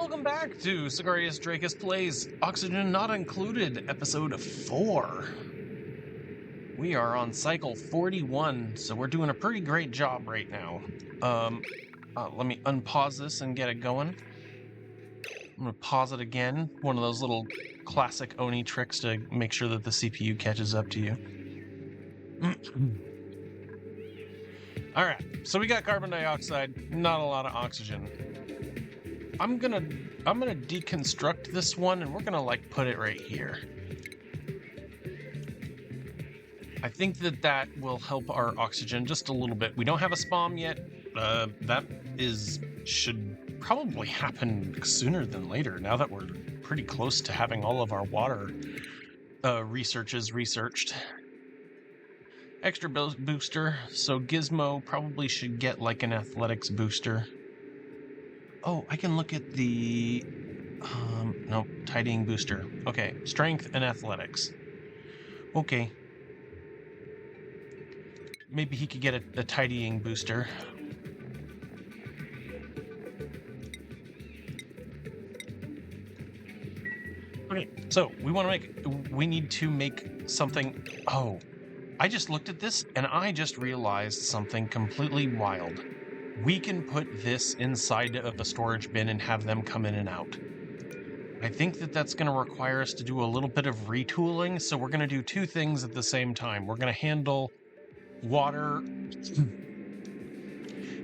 Welcome back to Sigarius Dracus Plays Oxygen Not Included, Episode 4. We are on cycle 41, so we're doing a pretty great job right now. Let me unpause this and get it going. I'm going to pause it again. One of those little classic ONI tricks to make sure that the CPU catches up to you. All right, so we got carbon dioxide, not a lot of oxygen. I'm gonna deconstruct this one, and we're gonna put it right here. I think that will help our oxygen just a little bit. We don't have a SPOM yet. That should probably happen sooner than later. Now that we're pretty close to having all of our water researches researched. Extra booster. So Gizmo probably should get an athletics booster. Oh, I can look at the... nope, tidying booster. Okay, strength and athletics. Okay. Maybe he could get a tidying booster. Okay, so we need to make something... Oh, I just looked at this and I just realized something completely wild. We can put this inside of a storage bin and have them come in and out. I think that's going to require us to do a little bit of retooling, so we're going to do two things at the same time. We're going to handle water,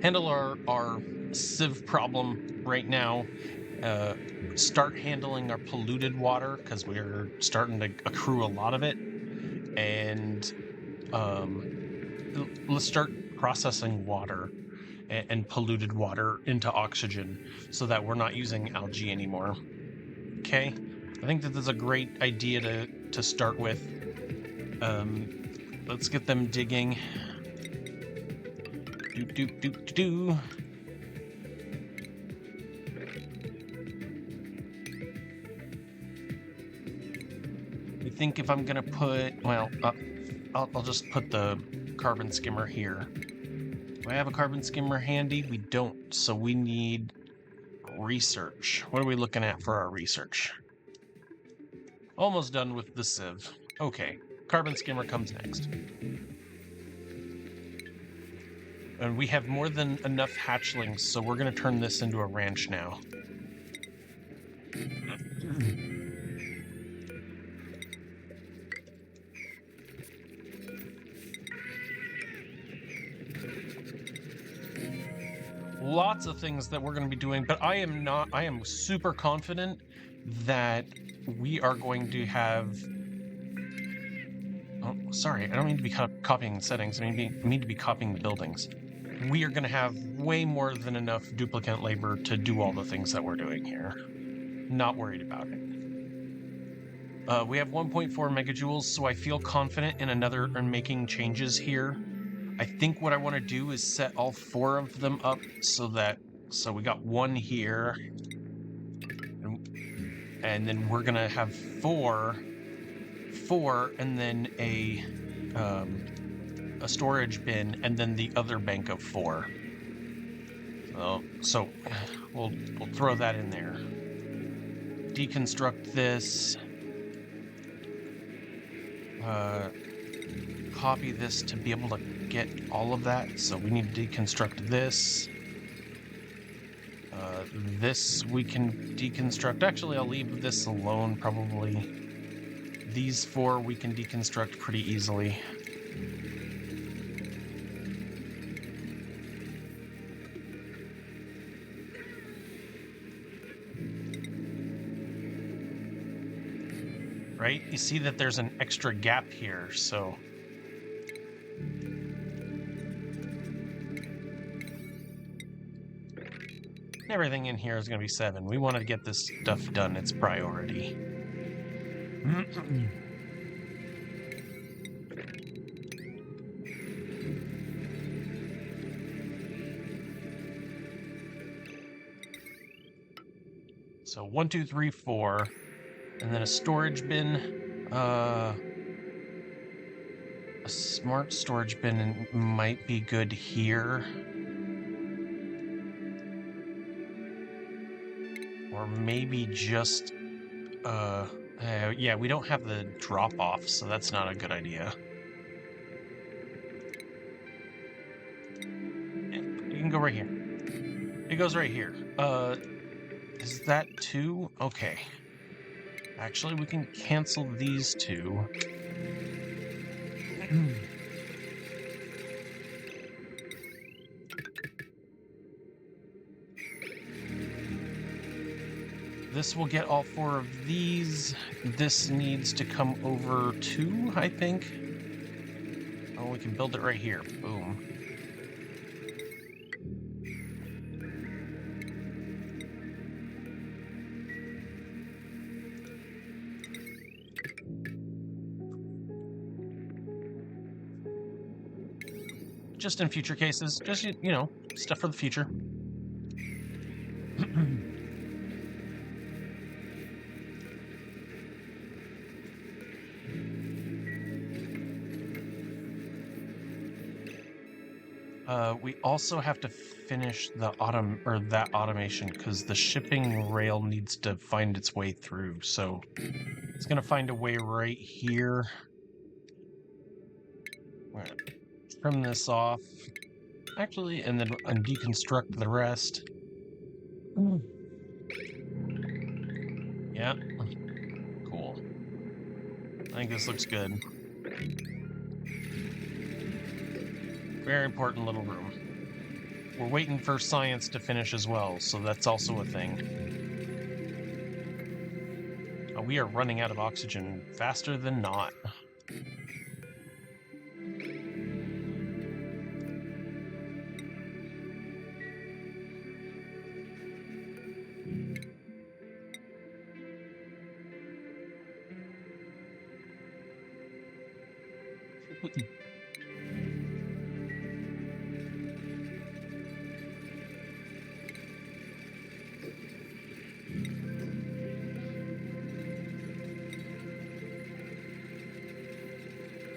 handle our sieve problem right now, start handling our polluted water, because we're starting to accrue a lot of it, and let's start processing water and polluted water into oxygen so that we're not using algae anymore. Okay? I think that's a great idea to start with. Let's get them digging. Do. I think if I'm gonna put, well, I'll just put the carbon skimmer here. Do I have a carbon skimmer handy? We don't, so we need research. What are we looking at for our research? Almost done with the sieve. Okay, carbon skimmer comes next. And we have more than enough hatchlings, so we're going to turn this into a ranch now. Lots of things that we're going to be doing, but I am super confident that we are going to have... Oh, sorry, I don't mean to be copying settings. I mean to be copying the buildings. We are going to have way more than enough duplicate labor to do all the things that we're doing here. Not worried about it. We have 1.4 megajoules, so I feel confident in making changes here. I think what I want to do is set all 4 of them up so we got 1 here, and then we're gonna have 4, and then a storage bin, and then the other bank of 4. So we'll throw that in there. Deconstruct this. Copy this to be able to get all of that, so we need to deconstruct this. This we can deconstruct. Actually, I'll leave this alone, probably. These 4 we can deconstruct pretty easily. Right? You see that there's an extra gap here, so... Everything in here is going to be 7. We want to get this stuff done. It's priority. So 1, 2, 3, 4. And then a storage bin. A smart storage bin might be good here. Or maybe just, yeah, we don't have the drop-off, so that's not a good idea. You can go right here. It goes right here. Is that 2? Okay. Actually, we can cancel these 2. This will get all 4 of these. This needs to come over 2, I think. Oh, we can build it right here. Boom. Just in future cases. Just, you know, stuff for the future. We also have to finish the that automation because the shipping rail needs to find its way through. So it's gonna find a way right here. We're gonna trim this off, actually, and then deconstruct the rest. Yeah, cool. I think this looks good. Very important little room. We're waiting for science to finish as well, so that's also a thing. Oh, we are running out of oxygen faster than not.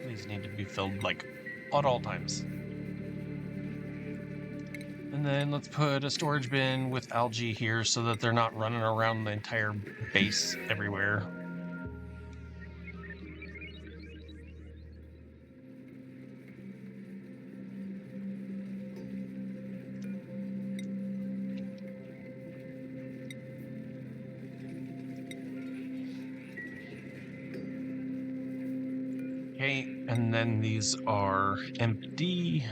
These need to be filled, like, at all times. And then let's put a storage bin with algae here so that they're not running around the entire base everywhere. Okay, and then these are empty.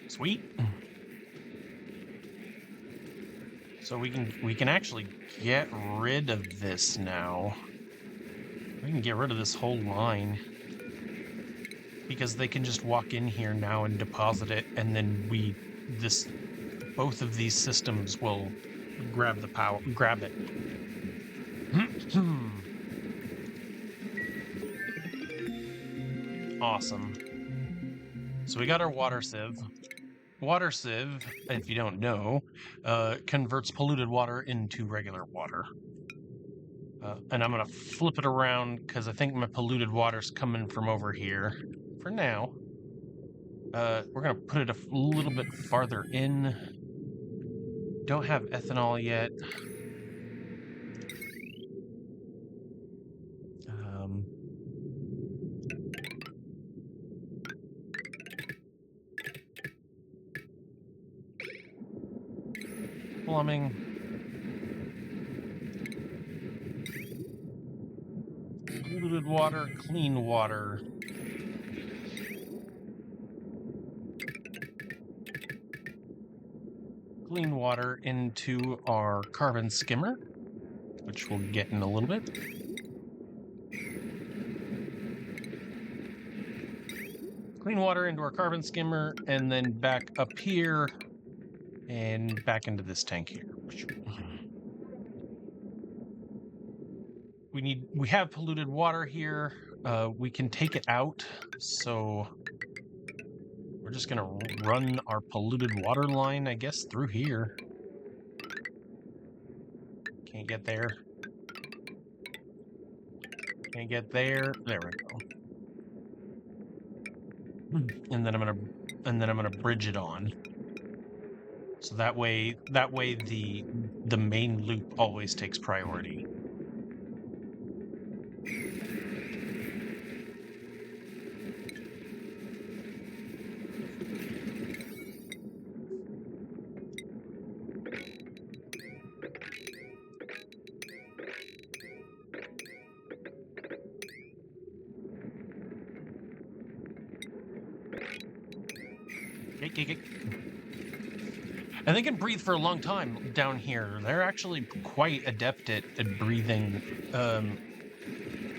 Sweet. So we can actually get rid of this now. We can get rid of this whole line because they can just walk in here now and deposit it, and then both of these systems will grab the power, grab it. Awesome. So we got our water sieve. Water sieve, if you don't know, converts polluted water into regular water. And I'm going to flip it around because I think my polluted water's coming from over here. For now, we're going to put it a little bit farther in. Don't have ethanol yet. Plumbing. Polluted water, clean water. Clean water into our carbon skimmer, which we'll get in a little bit. Clean water into our carbon skimmer, and then back up here, and back into this tank here. We have polluted water here. We can take it out, so we're just gonna run our polluted water line, I guess, through here. Can't get there. Can't get there. There we go. and then I'm gonna bridge it on. So that way the main loop always takes priority. And they can breathe for a long time down here. They're actually quite adept at breathing.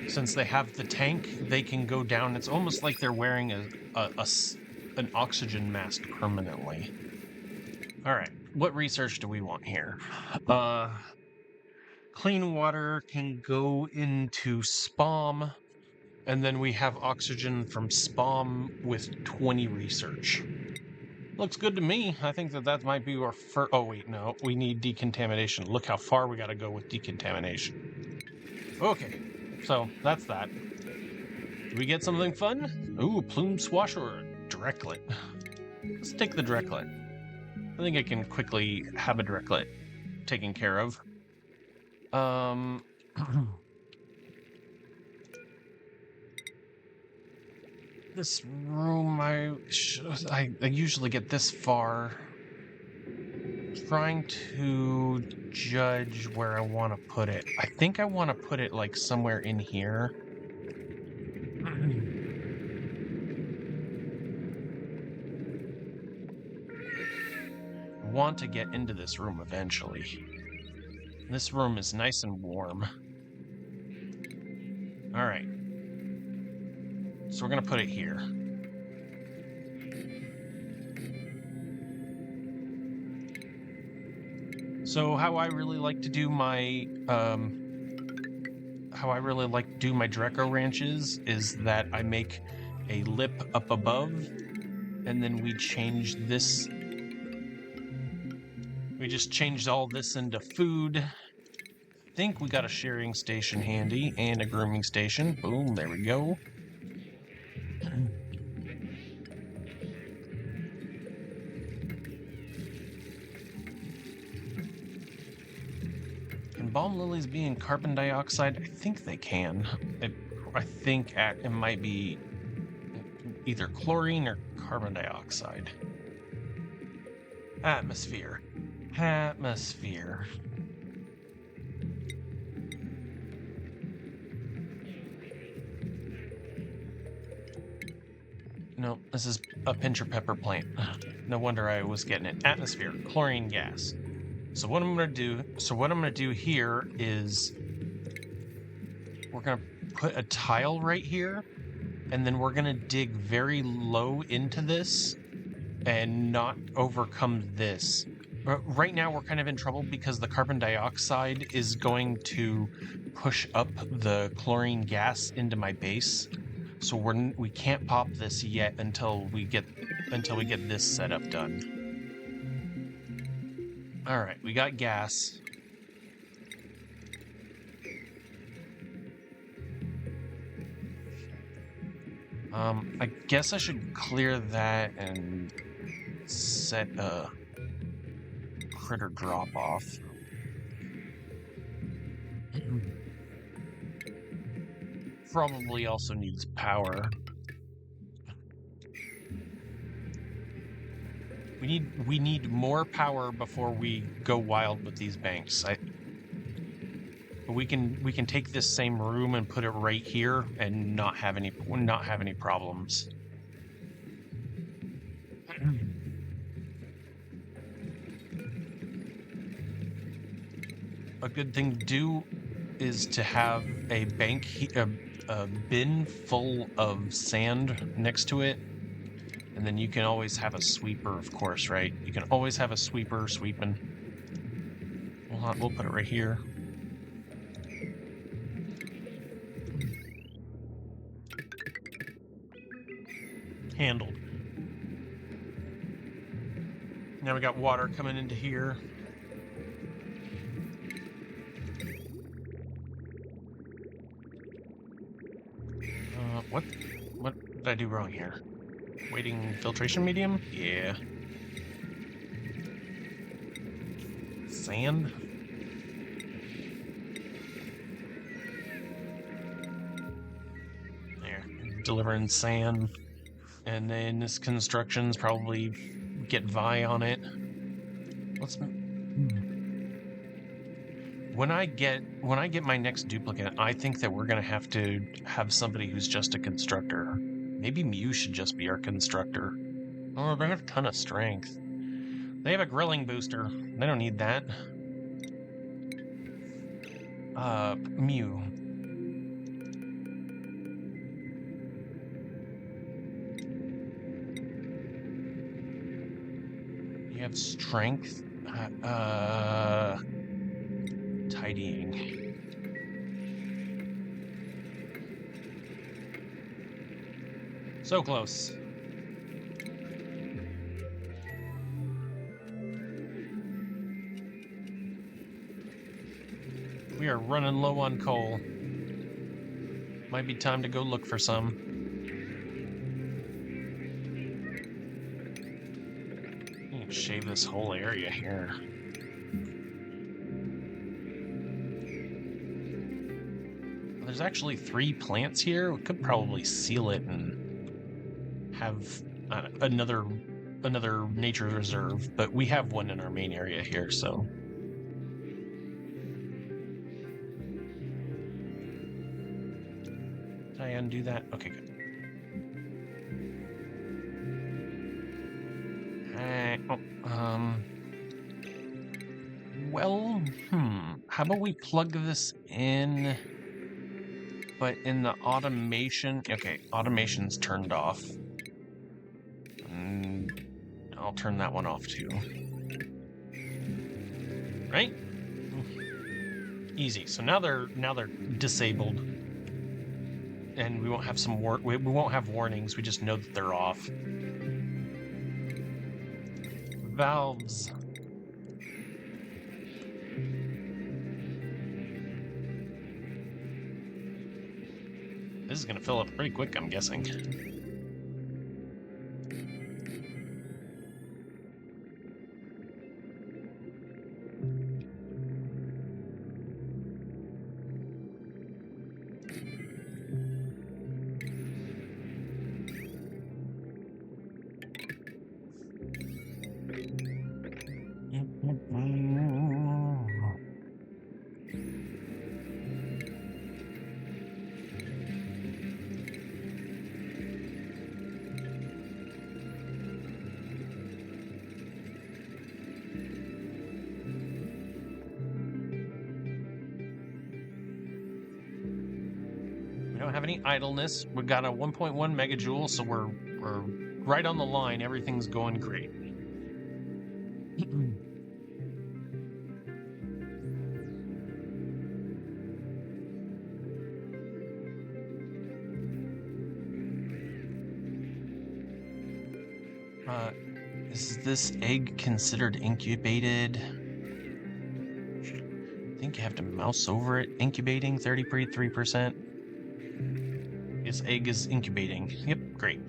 Since they have the tank, they can go down. It's almost like they're wearing an oxygen mask permanently. All right, what research do we want here? Clean water can go into SPOM, and then we have oxygen from SPOM with 20 research. Looks good to me. I think that might be our first. Oh, wait, no. We need decontamination. Look how far we got to go with decontamination. Okay, so that's that. Do we get something fun? Ooh, plume swash or directlet. Let's take the directlet. I think I can quickly have a directlet taken care of. This room, I usually get this far. Trying to judge where I want to put it. I think I want to put it like somewhere in here. I want to get into this room eventually. This room is nice and warm. All right. So we're going to put it here. So how I really like to do my Dreco ranches is that I make a lip up above, and then we change this. We just changed all this into food. I think we got a shearing station handy and a grooming station. Boom, there we go. Can balm lilies be in carbon dioxide? I think they can. I think it might be either chlorine or carbon dioxide. Atmosphere. No, this is a pincher pepper plant. No wonder I was getting it. Atmosphere, chlorine gas. So what I'm gonna do here is we're gonna put a tile right here, and then we're gonna dig very low into this and not overcome this. But right now we're kind of in trouble because the carbon dioxide is going to push up the chlorine gas into my base. So we can't pop this yet until we get this setup done. All right, we got gas. I guess I should clear that and set a critter drop off. Probably also needs power. We need more power before we go wild with these banks. We can take this same room and put it right here and not have any problems. A good thing to do is to have a a bin full of sand next to it, and then you can always have a sweeper, of course, right? You can always have a sweeper sweeping. We'll put it right here. Handled. Now we got water coming into here. What did I do wrong here? Waiting filtration medium? Yeah. Sand? There. Delivering sand. And then this construction's probably get Vi on it. Let's... When I get my next duplicate, I think that we're gonna have to have somebody who's just a constructor. Maybe Mew should just be our constructor. Oh, they have a ton of strength. They have a grilling booster. They don't need that. Mew. You have strength. Tidying. So close. We are running low on coal. Might be time to go look for some. You can shave this whole area here. There's actually 3 plants here. We could probably seal it and have another nature reserve, but we have one in our main area here, so. Did I undo that? Okay, good. Well, how about we plug this in, but in the automation, okay, automation's turned off. I'll turn that one off too. Right? Easy. So now they're disabled, and we won't have we won't have warnings. We just know that they're off. Valves. This is gonna fill up pretty quick, I'm guessing. We don't have any idleness. We've got a 1.1 megajoule, so we're right on the line. Everything's going great. Is this egg considered incubated? I think you have to mouse over it. Incubating 33%. This egg is incubating. Yep, great.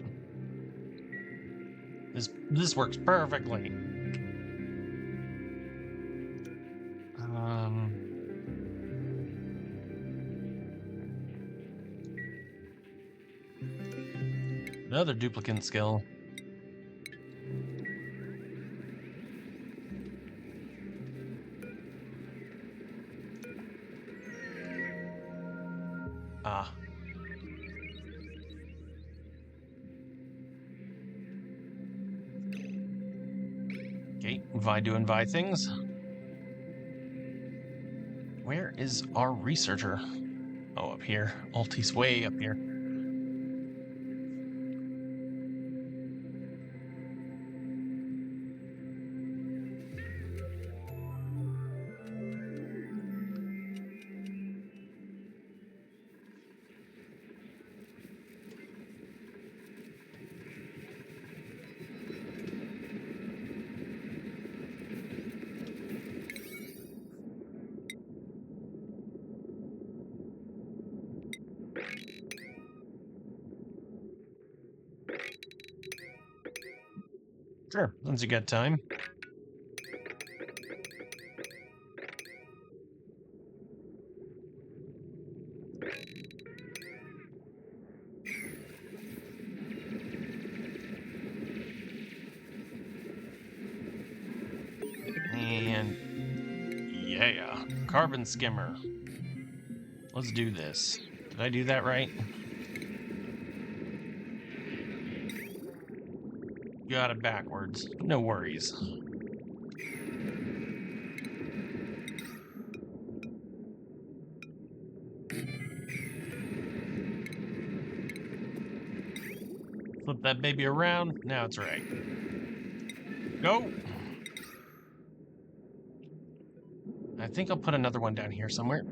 This works perfectly. Another duplicate skill. Okay, Vi doing Vi things. Where is our researcher? Oh, up here. Alti's way up here. Sure, once you got time. And yeah, carbon skimmer. Let's do this. Did I do that right? Got it backwards. No worries. Flip that baby around. Now it's right. Go. I think I'll put another one down here somewhere.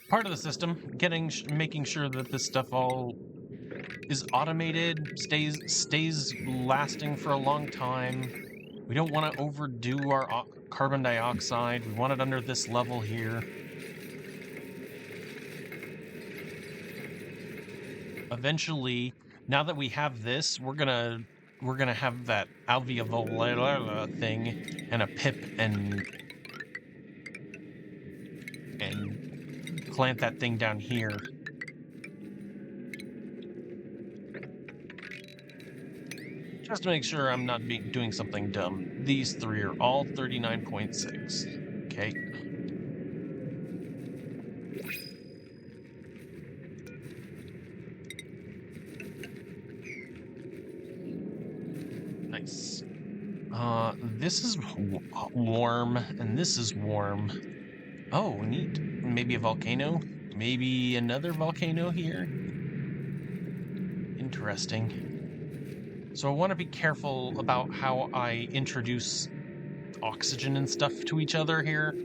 Part of the system, making sure that this stuff all is automated, stays lasting for a long time. We don't want to overdo our carbon dioxide. We want it under this level here. Eventually, now that we have this, we're gonna have that alveolar thing and a pip and plant that thing down here. Just to make sure I'm not doing something dumb. These three are all 39.6. Okay. Nice. This is warm, and this is warm. Oh, neat. Maybe a volcano? Maybe another volcano here? Interesting. So I want to be careful about how I introduce oxygen and stuff to each other here.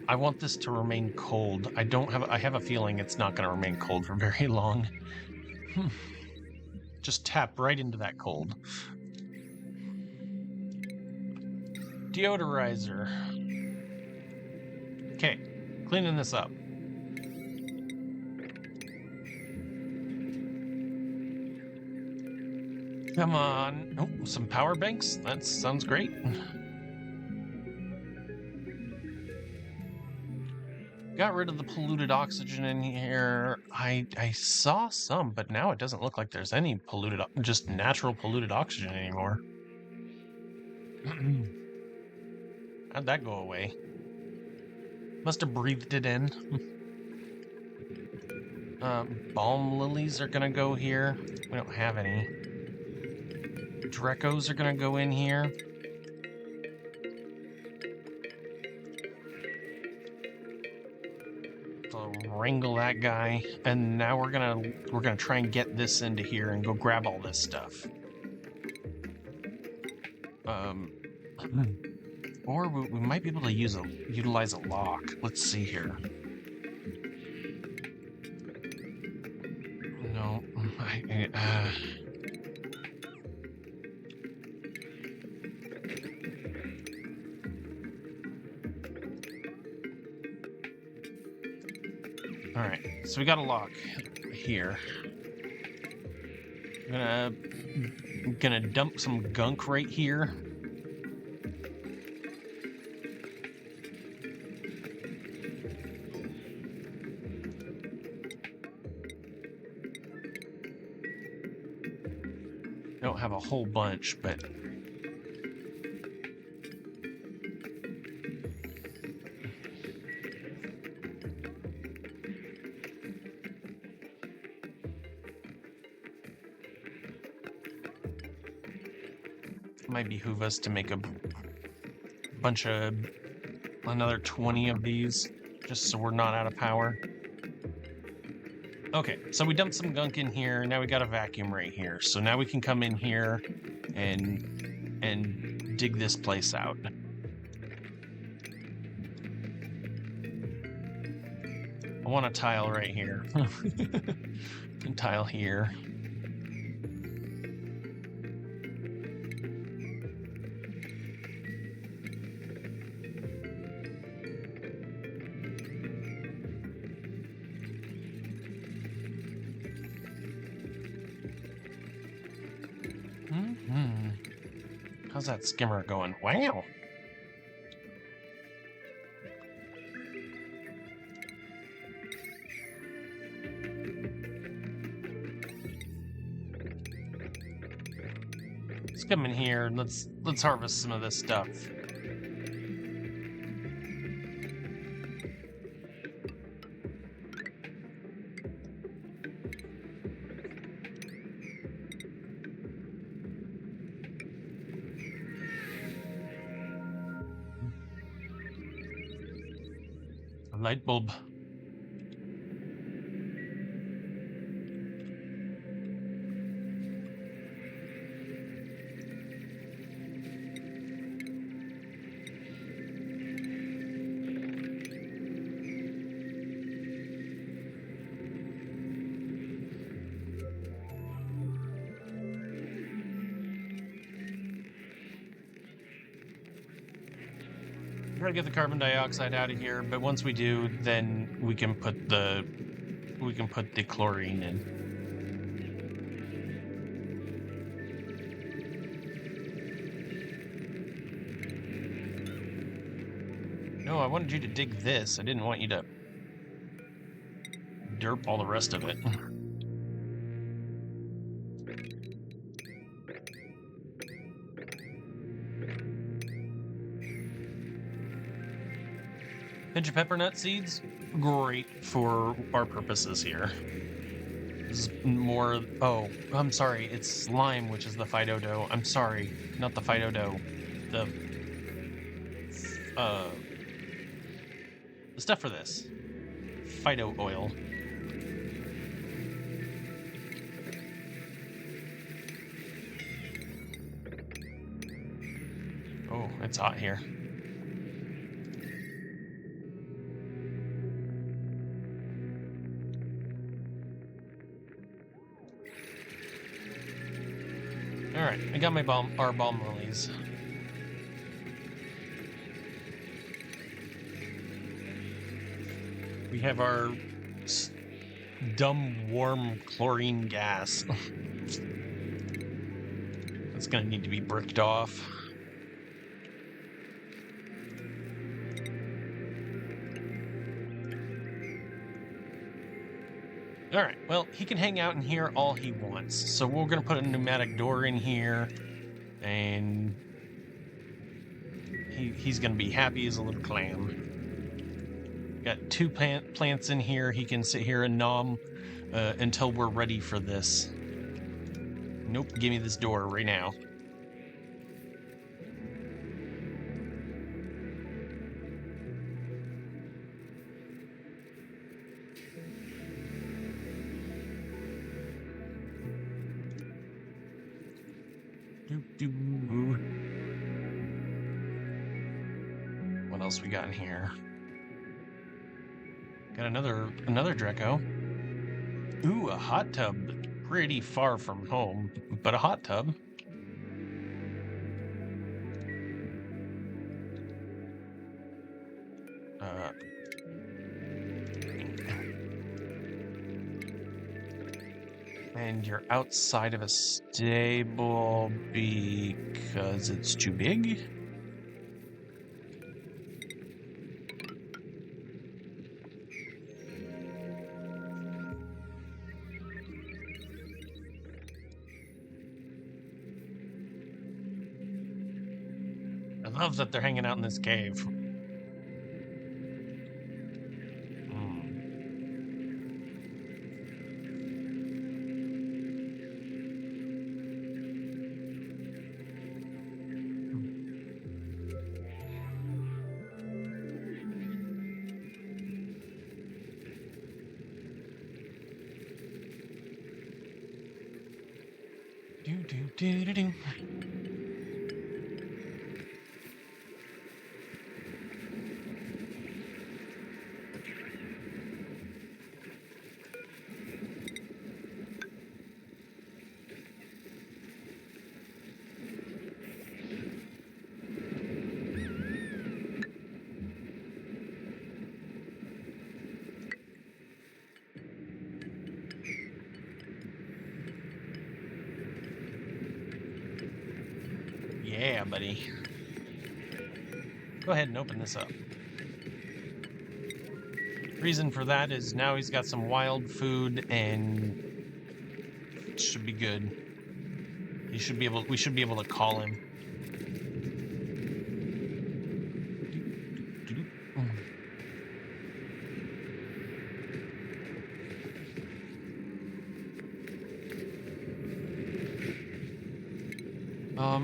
I want this to remain cold. I have a feeling it's not going to remain cold for very long. Just tap right into that cold. Deodorizer. Okay, cleaning this up. Come on. Oh, some power banks? That sounds great. Got rid of the polluted oxygen in here. I saw some, but now it doesn't look like there's any polluted, just natural polluted oxygen anymore. How'd that go away? Must have breathed it in. Balm lilies are gonna go here. We don't have any. Drecos are gonna go in here. So wrangle that guy, and now we're gonna try and get this into here and go grab all this stuff. Or we might be able to utilize a lock. Let's see here. No, all right, so we got a lock here. I'm gonna dump some gunk right here. I don't have a whole bunch, but might behoove us to make a bunch of another 20 of these, just so we're not out of power. Okay, so we dumped some gunk in here. Now we got a vacuum right here. So now we can come in here and dig this place out. I want a tile right here. And tile here. How's that skimmer going? Wow. Let's come in here and let's harvest some of this stuff. A light bulb. Try to get the carbon dioxide out of here, but once we do, then we can put the chlorine in. No, I wanted you to dig this. I didn't want you to derp all the rest of it. Pinch of peppernut seeds, great for our purposes here. This is more. Oh, I'm sorry. It's slime, which is the Fido dough. I'm sorry, not the Fido dough. The stuff for this. Fido oil. Oh, it's hot here. All right, I got our balm lilies. We have our dumb warm chlorine gas. That's gonna need to be bricked off. All right, well, he can hang out in here all he wants. So we're going to put a pneumatic door in here, and he's going to be happy as a little clam. Got two plants in here. He can sit here and nom until we're ready for this. Nope, give me this door right now. What else we got in here? Got another Draco. Ooh, a hot tub. Pretty far from home, but a hot tub. And you're outside of a stable because it's too big? I love that they're hanging out in this cave. Do. Yeah, buddy. Go ahead and open this up. Reason for that is now he's got some wild food and it should be good. We should be able to call him.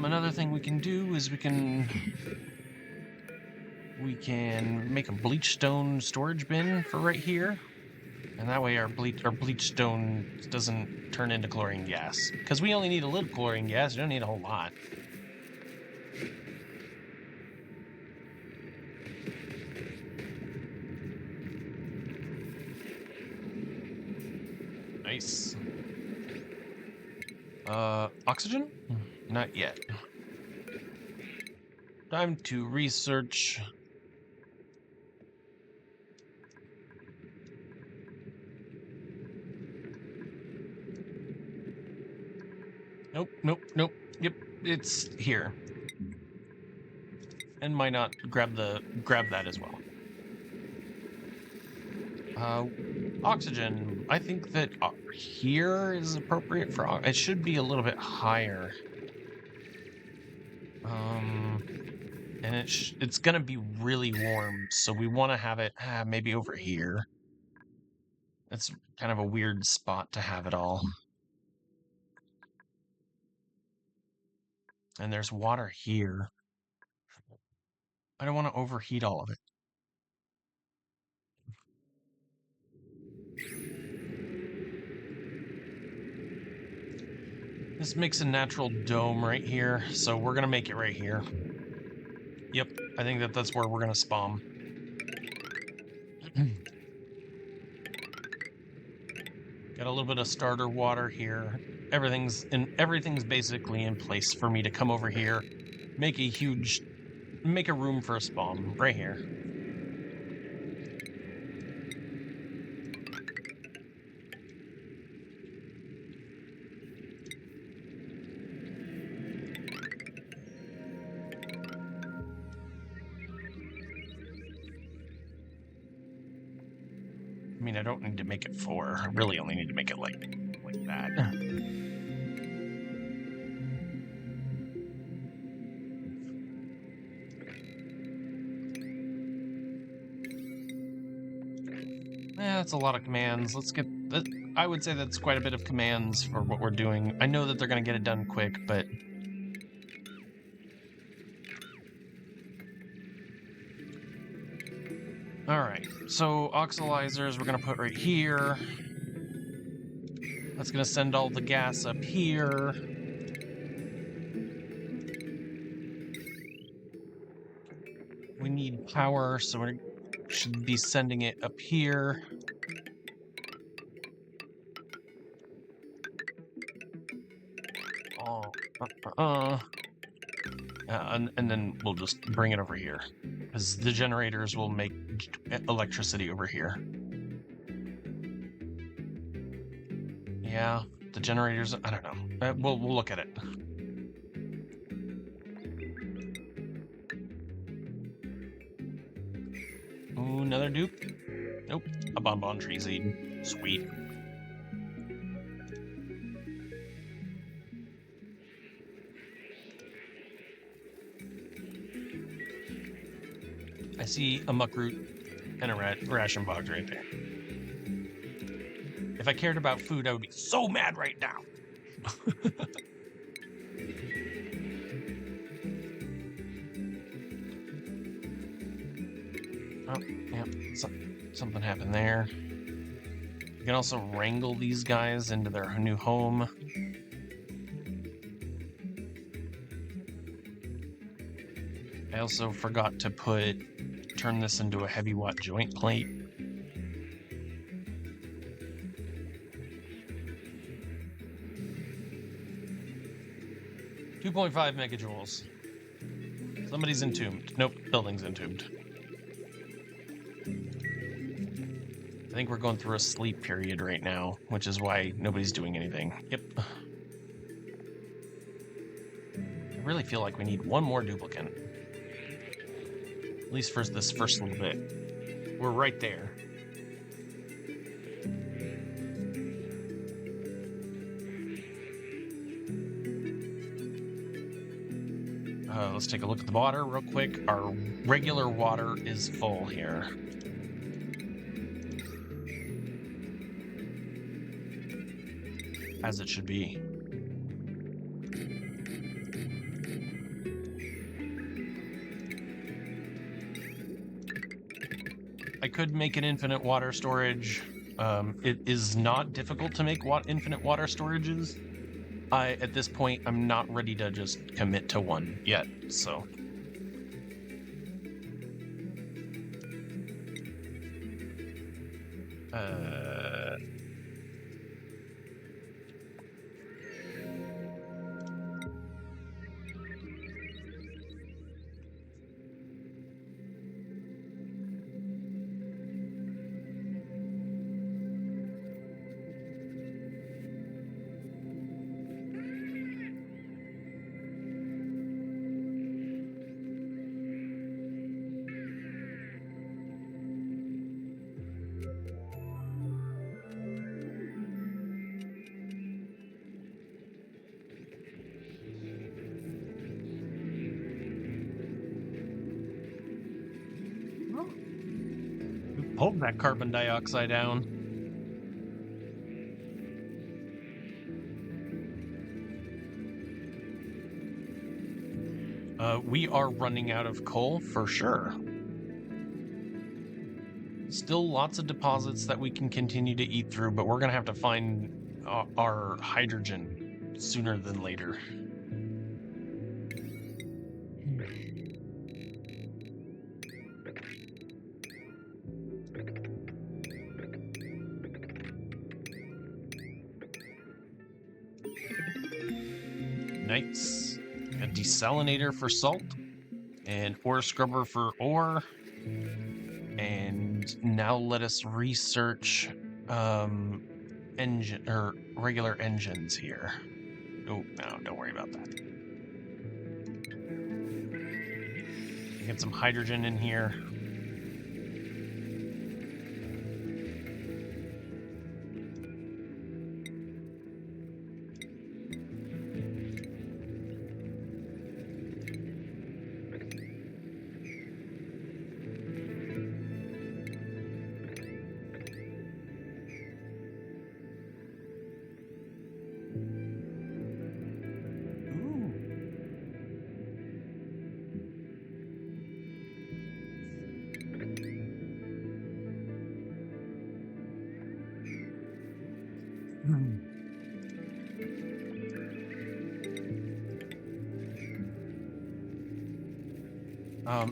Another thing we can do is we can make a bleach stone storage bin for right here, and that way our bleach stone doesn't turn into chlorine gas. Because we only need a little chlorine gas; we don't need a whole lot. Nice. Oxygen? Not yet. Time to research. Nope. Yep, it's here. And why not grab that as well? Oxygen. I think that here is appropriate for. It should be a little bit higher. And it's gonna be really warm, so we want to have it maybe over here. That's kind of a weird spot to have it all. And there's water here. I don't want to overheat all of it. This makes a natural dome right here, so we're gonna make it right here. Yep, I think that's where we're gonna spawn. Got a little bit of starter water here. Everything's basically in place for me to come over here, make a room for a spawn right here. I mean, I don't need to make it 4. I really only need to make it like that. That's a lot of commands. Let's get that. I would say that's quite a bit of commands for what we're doing. I know that they're going to get it done quick, but all right. So oxyalizers we're going to put right here. That's going to send all the gas up here. We need power, so we should be sending it up here. And then we'll just bring it over here, because the generators will make electricity over here. Yeah, the generators, I don't know. We'll look at it. Ooh, another dupe? Nope, a bonbon tree seed. Sweet. I see a muckroot and a ration box right there. If I cared about food, I would be so mad right now. Oh, yeah, something happened there. You can also wrangle these guys into their new home. I also forgot to turn this into a heavy watt joint plate. .5 megajoules. Somebody's entombed. Nope, building's entombed. I think we're going through a sleep period right now, which is why nobody's doing anything. Yep. really feel like we need one more duplicant. At least for this first little bit. We're right there. Let's take a look at the water real quick. Our regular water is full here. As it should be. I could make an infinite water storage. It is not difficult to make infinite water storages. At this point, I'm not ready to just commit to one yet, so. Pulled that carbon dioxide down. We are running out of coal for sure. Still lots of deposits that we can continue to eat through, but we're going to have to find our hydrogen sooner than later. Nice. A desalinator for salt, and ore scrubber for ore. And now let us research engine or regular engines here. Oh, no, don't worry about that. Get some hydrogen in here.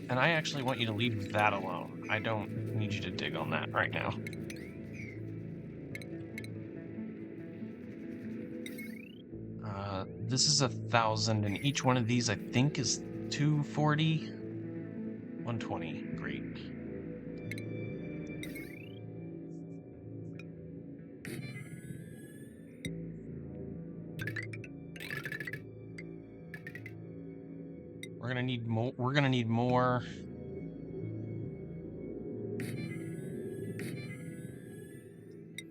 And I actually want you to leave that alone. I don't need you to dig on that right now. This is 1,000, and each one of these I think is 240, 120. Great. We're gonna need more. We're gonna need more.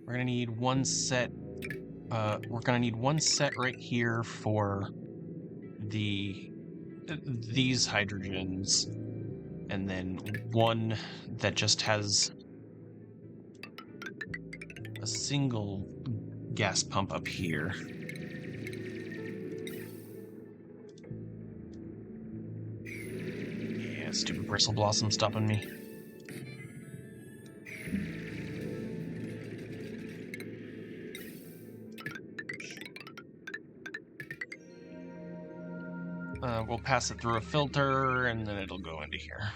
We're gonna need one set. We're gonna need one set right here for these hydrogens, and then one that just has a single gas pump up here. Yeah, stupid bristle blossom stopping me. We'll pass it through a filter, and then it'll go into here.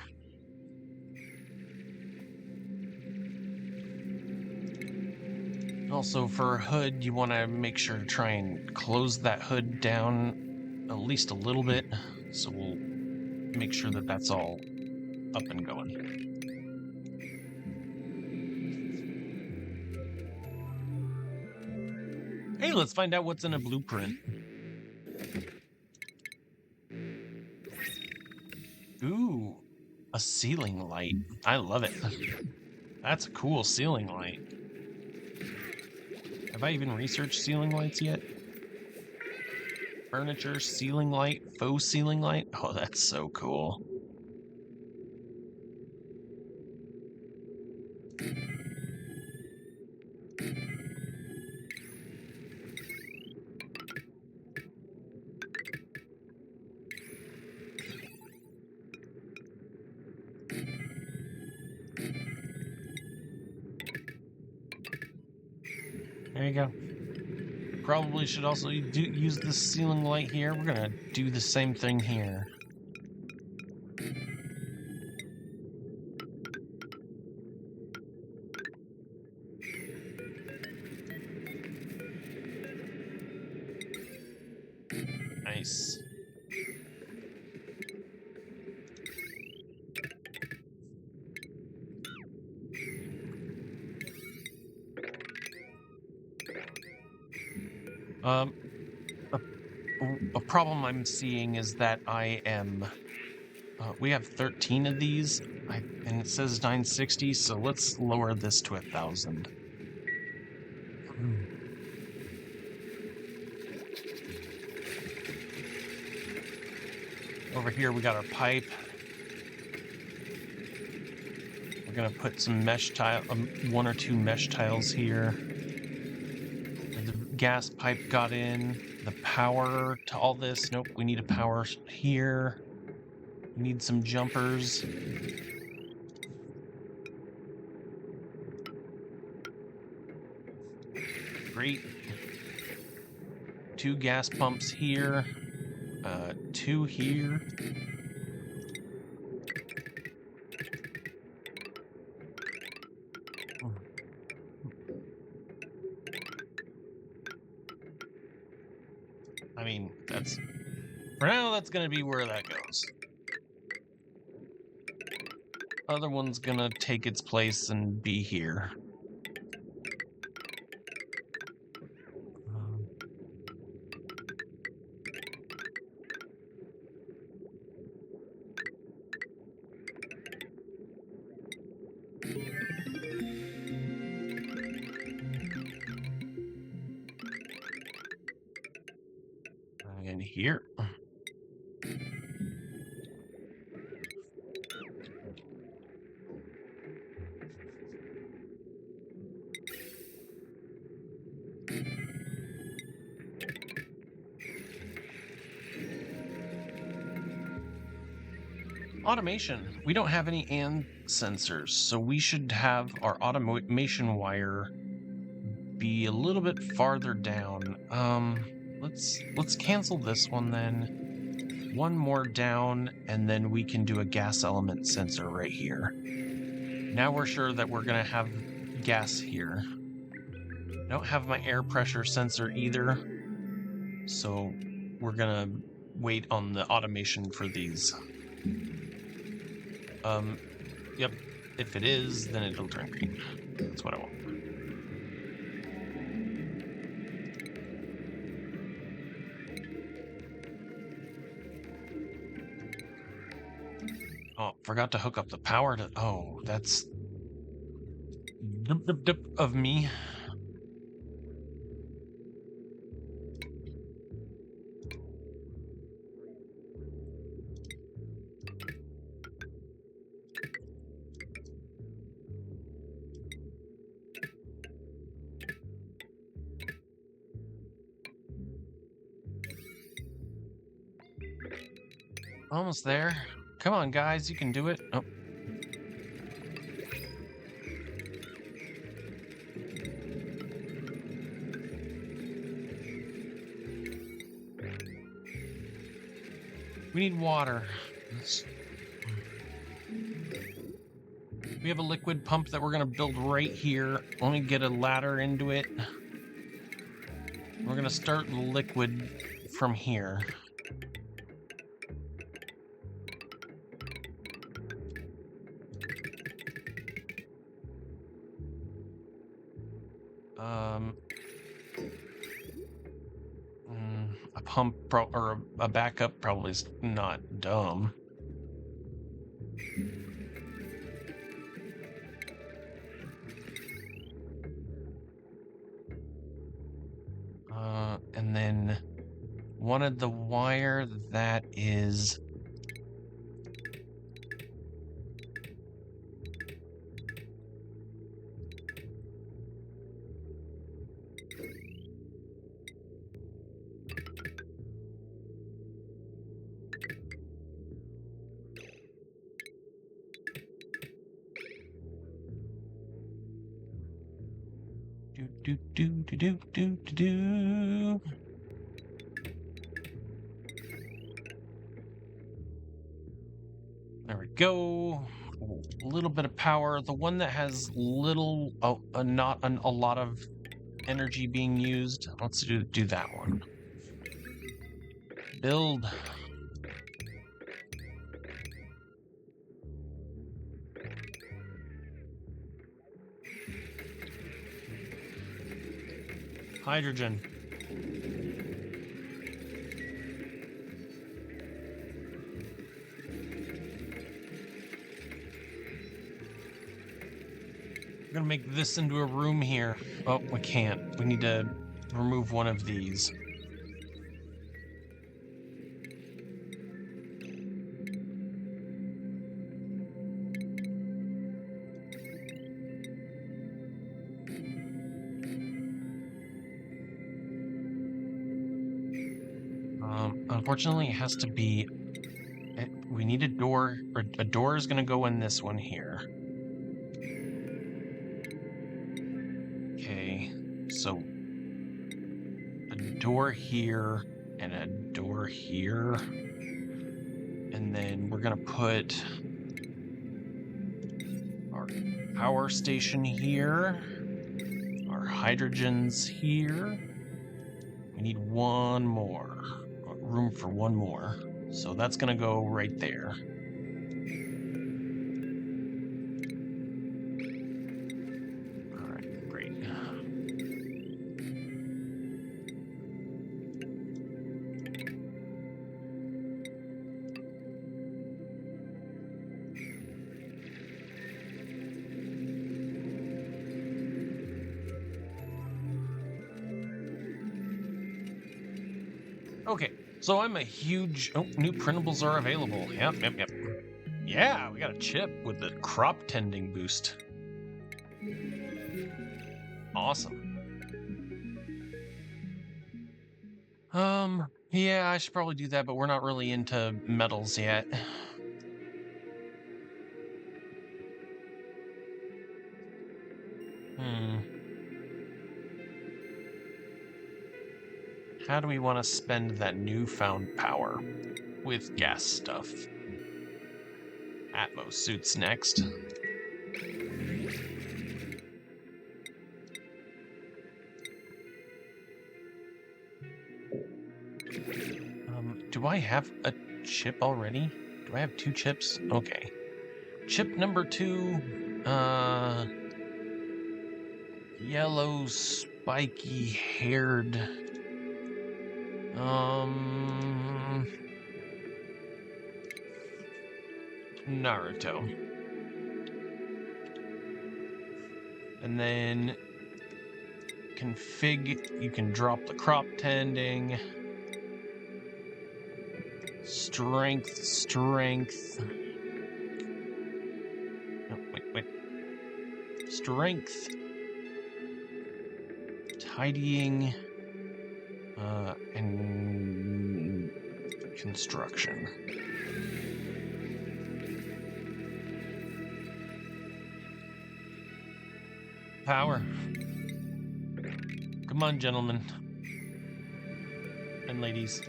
Also, for a hood, you want to make sure to try and close that hood down at least a little bit, so we'll make sure that that's all up and going. Hey, let's find out what's in a blueprint. A ceiling light. I love it. That's a cool ceiling light. Have I even researched ceiling lights yet? Furniture, ceiling light, faux ceiling light. Oh, that's so cool. There you go. Probably should also use this ceiling light here. We're gonna do the same thing here. Nice. A, a problem I'm seeing is that I am. We have 13 of these, and it says 960, so let's lower this to 1,000. Over here we got our pipe. We're gonna put some mesh tile, 1 or 2 mesh tiles here. The gas pipe got in. The power to all this. Nope, we need a power here. We need some jumpers. Great. 2 gas pumps here. 2 here. I mean, for now, that's gonna be where that goes. Other one's gonna take its place and be here. And here. Automation. We don't have any and sensors, so we should have our automation wire be a little bit farther down. Let's cancel this one then. 1 more down, and then we can do a gas element sensor right here. Now we're sure that we're gonna have gas here. I don't have my air pressure sensor either, so we're gonna wait on the automation for these. Yep, if it is, then it'll turn green. That's what I want. Oh, forgot to hook up the power to... Oh, that's... of me. Almost there. Come on, guys, you can do it. Oh. We need water. We have a liquid pump that we're going to build right here. Let me get a ladder into it. We're going to start the liquid from here. A pump or a backup probably is not dumb. And then wanted the wire that is... Do. There we go. A little bit of power. The one that has little, not a lot of energy being used. Let's do that one. Build. Hydrogen. We're gonna make this into a room here. Oh, we can't. We need to remove one of these. Unfortunately, it has to be... We need a door, or a door is going to go in this one here. Okay, so a door here and a door here. And then we're going to put our power station here, our hydrogens here. We need one more. Room for one more. So that's going to go right there. All right, great. Okay. So I'm a huge... Oh, new printables are available. Yep. Yeah, we got a chip with the crop tending boost. Awesome. Yeah, I should probably do that, but we're not really into metals yet. How do we want to spend that newfound power? With gas stuff. Atmos suits next. Do I have a chip already? Do I have 2 chips? Okay. Chip number 2, yellow spiky haired, Naruto. And then config, you can drop the crop tending. Strength. Oh, wait. Strength. Tidying. And construction. Power. Come on, gentlemen. And ladies.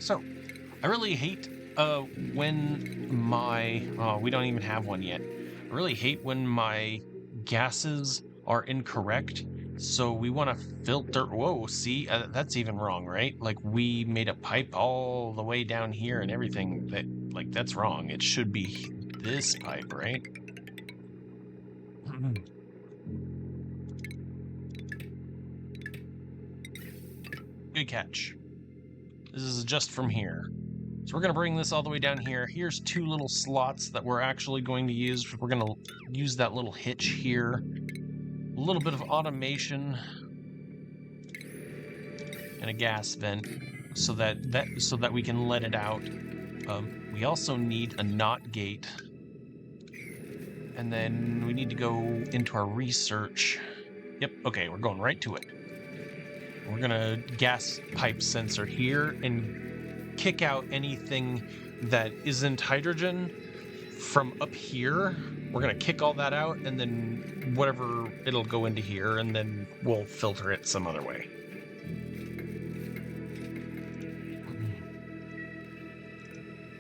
So, I really hate when my... we don't even have one yet. I really hate when my gases are incorrect. So we want to filter... Whoa, see? That's even wrong, right? Like, we made a pipe all the way down here and everything. That's wrong. It should be this pipe, right? Good catch. This is just from here. So we're going to bring this all the way down here. Here's 2 little slots that we're actually going to use. We're going to use that little hitch here. A little bit of automation. And a gas vent so that we can let it out. We also need a NOT gate. And then we need to go into our research. Yep, okay, we're going right to it. We're gonna gas pipe sensor here and kick out anything that isn't hydrogen from up here. We're gonna kick all that out, and then whatever, it'll go into here, and then we'll filter it some other way.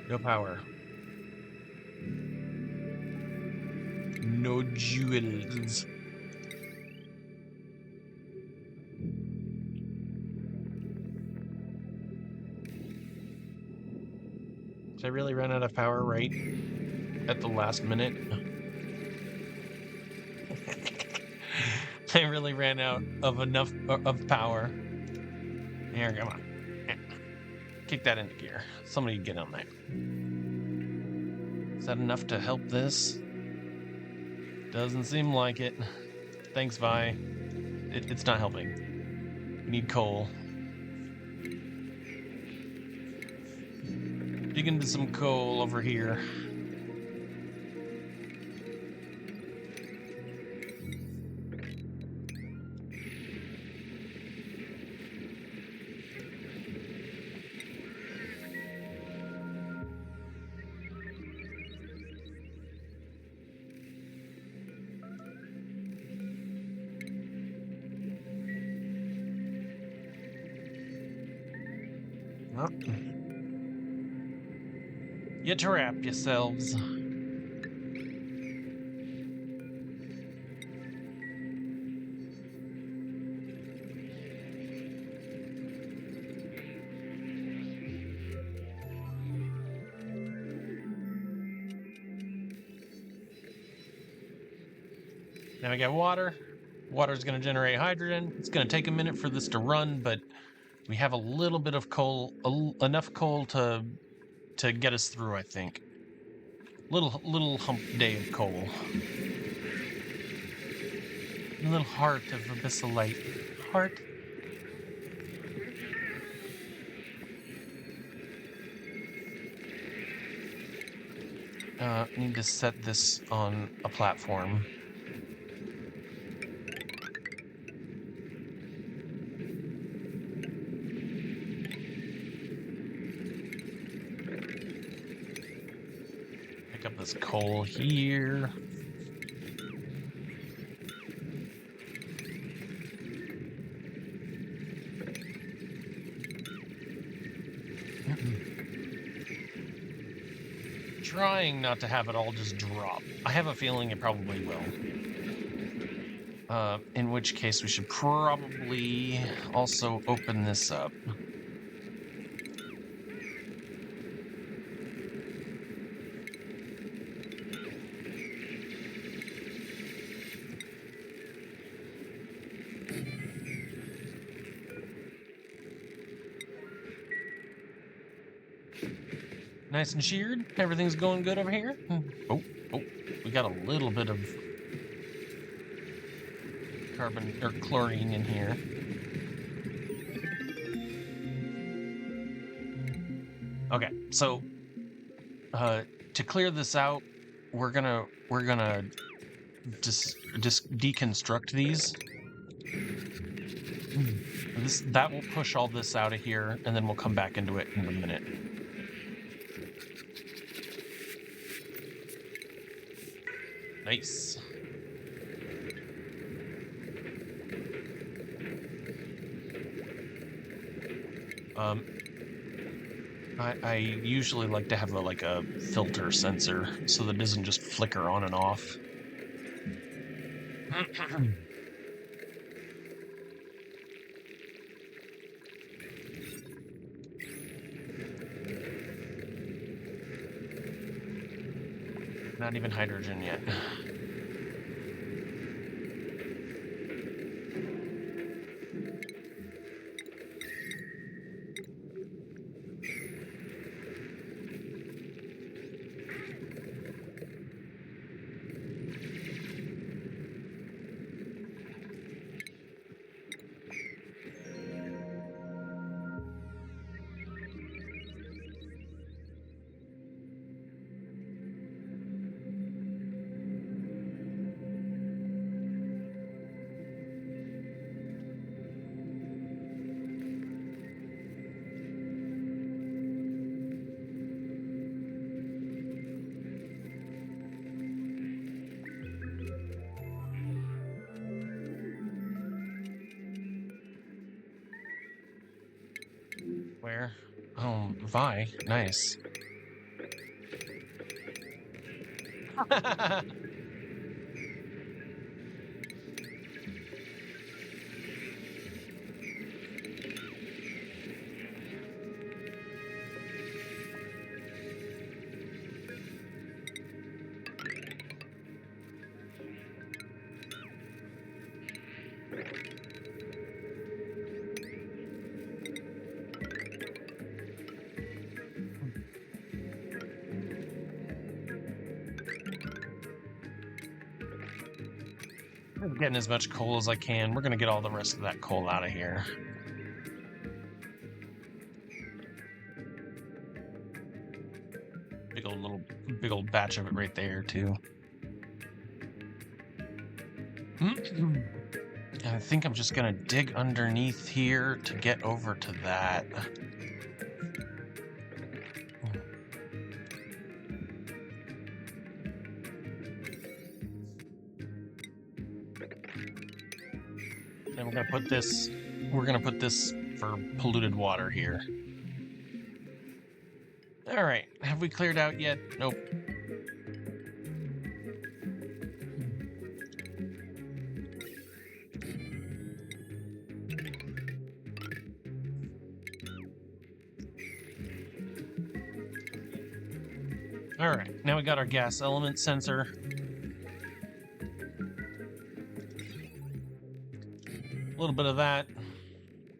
No power. No jewels. Did I really run out of power right at the last minute? I really ran out of enough of power. Here, come on. Kick that into gear. Somebody get on that. Is that enough to help this? Doesn't seem like it. Thanks, Vi. It's not helping. We need coal. Dig into some coal over here. Well, you trap yourselves. Now we got water. Water's going to generate hydrogen. It's going to take a minute for this to run, but we have a little bit of coal, enough coal to get us through, I think. Little hump day of coal. A little heart of abyssalite. Heart. Need to set this on a platform. Pick up this coal here. Trying not to have it all just drop. I have a feeling it probably will. In which case we should probably also open this up. Nice and sheared. Everything's going good over here. Oh, we got a little bit of carbon or chlorine in here. Okay, so to clear this out, we're gonna just deconstruct these. That will push all this out of here, and then we'll come back into it in a minute. Nice. I usually like to have a filter sensor so that it doesn't just flicker on and off. Not even hydrogen yet. nearby. Nice. I'm getting as much coal as I can. We're gonna get all the rest of that coal out of here. Big old batch of it right there too. I think I'm just gonna dig underneath here to get over to that. And we're gonna put this for polluted water here. All right, have we cleared out yet? Nope. All right, now we got our gas element sensor. A little bit of that.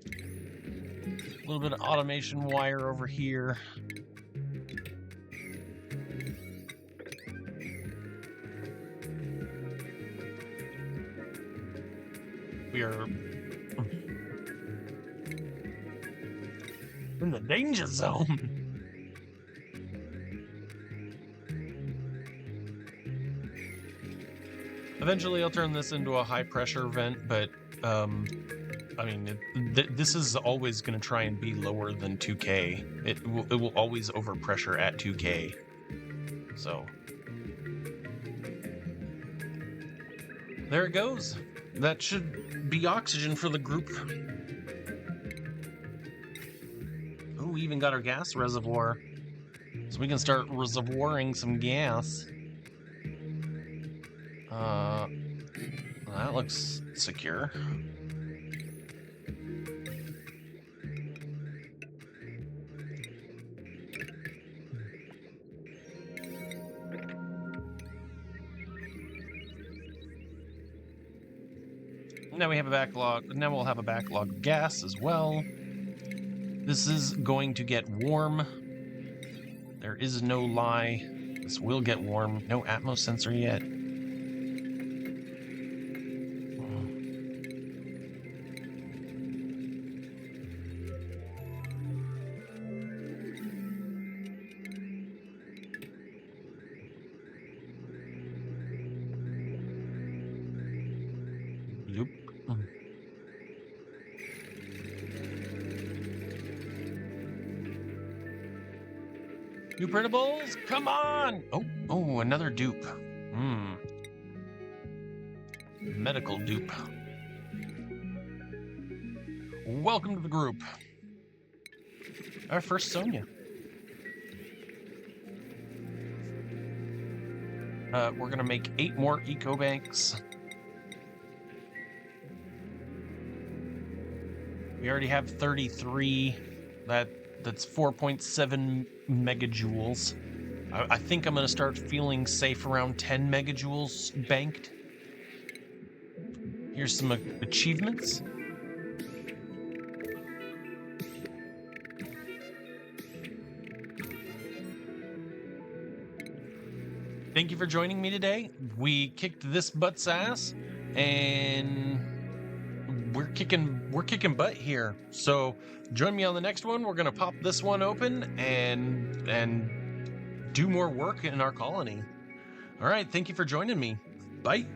A little bit of automation wire over here. We are in the danger zone. Eventually I'll turn this into a high pressure vent, but I mean, this is always going to try and be lower than 2K. It will always overpressure at 2K. So there it goes. That should be oxygen for the group. Oh, we even got our gas reservoir. So we can start reservoiring some gas. That looks secure. Now we have a backlog. Now we'll have a backlog of gas as well. This is going to get warm. There is no lie. This will get warm. No Atmos sensor yet. Nope. New printables? Come on! Oh, another dupe. Medical dupe. Welcome to the group. Our first Sonia. We're gonna make 8 more eco banks. We already have 33. That's 4.7 megajoules. I think I'm going to start feeling safe around 10 megajoules banked. Here's some achievements. Thank you for joining me today. We kicked this butt's ass, and we're kicking butt here. So join me on the next one. We're gonna pop this one open and do more work in our colony. All right, thank you for joining me. Bye.